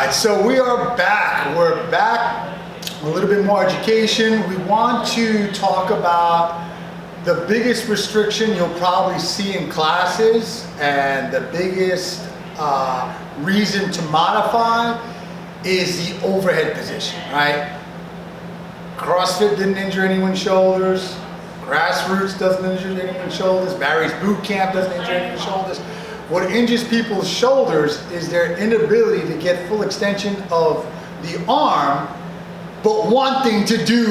right, so we are back. We're back. A little bit more education. We want to talk about the biggest restriction you'll probably see in classes, and the biggest reason to modify is the overhead position, right? CrossFit didn't injure anyone's shoulders. Grassroots doesn't injure anyone's shoulders. Barry's boot camp doesn't injure anyone's shoulders. What injures people's shoulders is their inability to get full extension of the arm, but wanting to do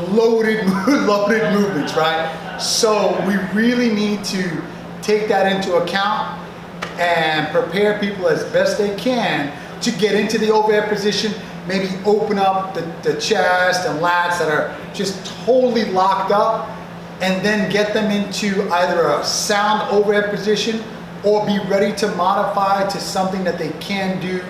loaded movements, right? So we really need to take that into account and prepare people as best they can to get into the overhead position, maybe open up the chest and lats that are just totally locked up, and then get them into either a sound overhead position or be ready to modify to something that they can do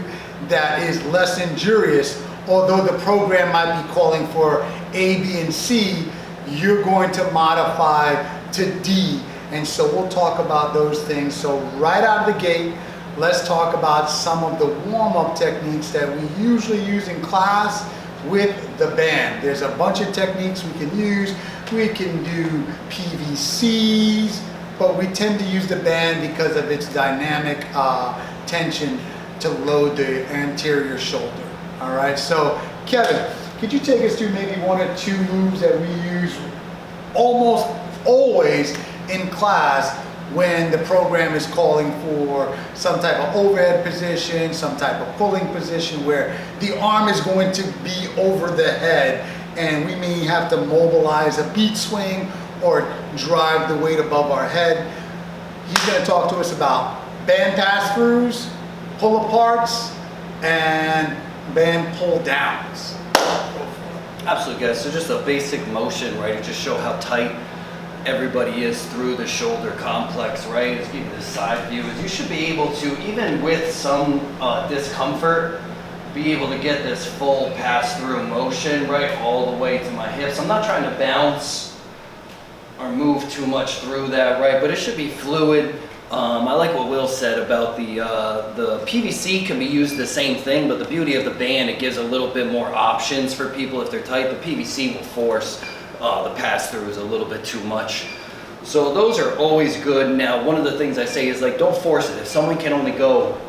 that is less injurious. Although the program might be calling for A, B, and C, you're going to modify to D. And so we'll talk about those things. So right out of the gate, let's talk about some of the warm-up techniques that we usually use in class with the band. There's a bunch of techniques we can use. We can do PVCs, but we tend to use the band because of its dynamic tension to load the anterior shoulder. All right, so Kevin, could you take us through maybe one or two moves that we use almost always in class when the program is calling for some type of overhead position, some type of pulling position where the arm is going to be over the head and we may have to mobilize a beat swing or drive the weight above our head. He's going to talk to us about band pass-throughs, pull-aparts, and band pull-downs. Absolutely, guys. So just a basic motion, right? To just show how tight everybody is through the shoulder complex, right? It's giving you the side view. You should be able to, even with some discomfort, be able to get this full pass-through motion, right, all the way to my hips. I'm not trying to bounce or move too much through that, right? But it should be fluid. I like what Will said about the PVC can be used the same thing, but the beauty of the band, it gives a little bit more options for people if they're tight. The PVC will force the pass-throughs a little bit too much. So those are always good. Now, one of the things I say is, like, don't force it. If someone can only go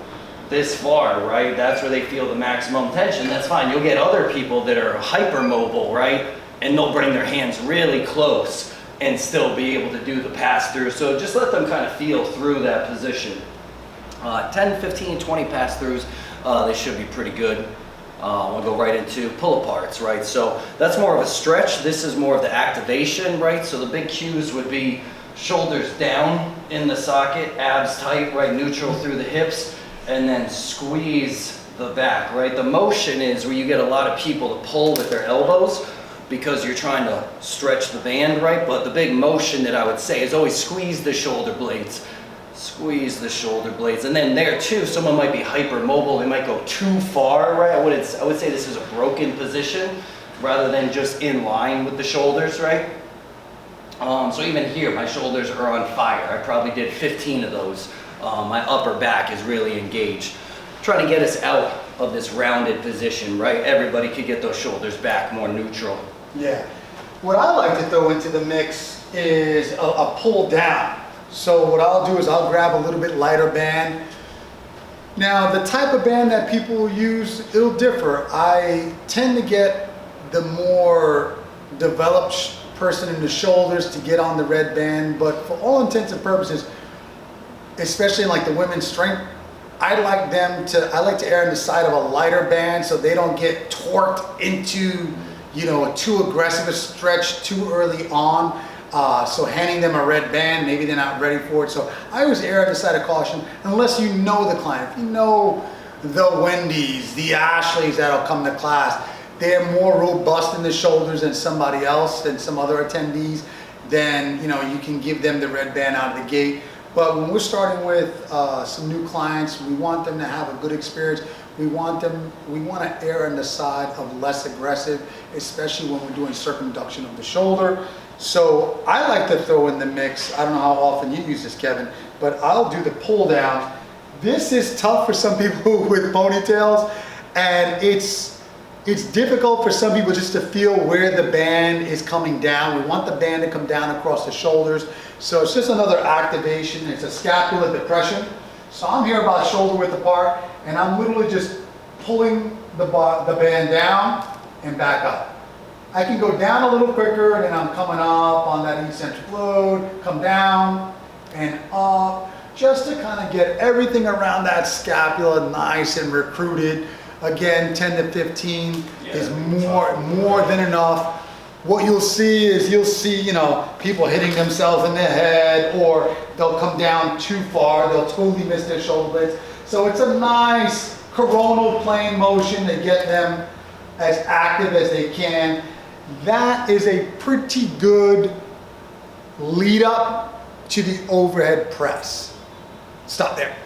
this far, right, that's where they feel the maximum tension, that's fine. You'll get other people that are hypermobile, right, and they'll bring their hands really close and still be able to do the pass-through. So just let them kind of feel through that position. 10, 15, 20 pass-throughs, they should be pretty good. We'll go right into pull-aparts, right? So that's more of a stretch. This is more of the activation, right? So the big cues would be shoulders down in the socket, abs tight, right, neutral through the hips, and then squeeze the back, right? The motion is where you get a lot of people to pull with their elbows because you're trying to stretch the band, right? But the big motion that I would say is always squeeze the shoulder blades. Squeeze the shoulder blades. And then there too, someone might be hypermobile. They might go too far, right? I would say this is a broken position rather than just in line with the shoulders, right? So even here, my shoulders are on fire. I probably did 15 of those. My upper back is really engaged. Trying to get us out of this rounded position, right? Everybody could get those shoulders back more neutral. Yeah. What I like to throw into the mix is a pull down. So what I'll do is I'll grab a little bit lighter band. Now, the type of band that people use, it'll differ. I tend to get the more developed person in the shoulders to get on the red band, but for all intents and purposes, especially in like the women's strength, I like to err on the side of a lighter band so they don't get torqued into, you know, a too aggressive a stretch too early on. So handing them a red band, maybe they're not ready for it. So I always err on the side of caution unless you know the client. If you know the Wendy's, the Ashleys that'll come to class, they're more robust in the shoulders than somebody else, than some other attendees, then, you know, you can give them the red band out of the gate. But when we're starting with some new clients, we want them to have a good experience. We want to err on the side of less aggressive, especially when we're doing circumduction of the shoulder. So I like to throw in the mix, I don't know how often you use this, Kevin, but I'll do the pull down. This is tough for some people with ponytails, And it's difficult for some people just to feel where the band is coming down. We want the band to come down across the shoulders. So it's just another activation. It's a scapular depression. So I'm here about shoulder width apart, and I'm literally just pulling the band down and back up. I can go down a little quicker, and then I'm coming up on that eccentric load, come down and up, just to kind of get everything around that scapula nice and recruited. Again, 10 to 15 is more than enough. What you'll see is people hitting themselves in the head, or they'll come down too far. They'll totally miss their shoulder blades. So it's a nice coronal plane motion to get them as active as they can. That is a pretty good lead up to the overhead press. Stop there.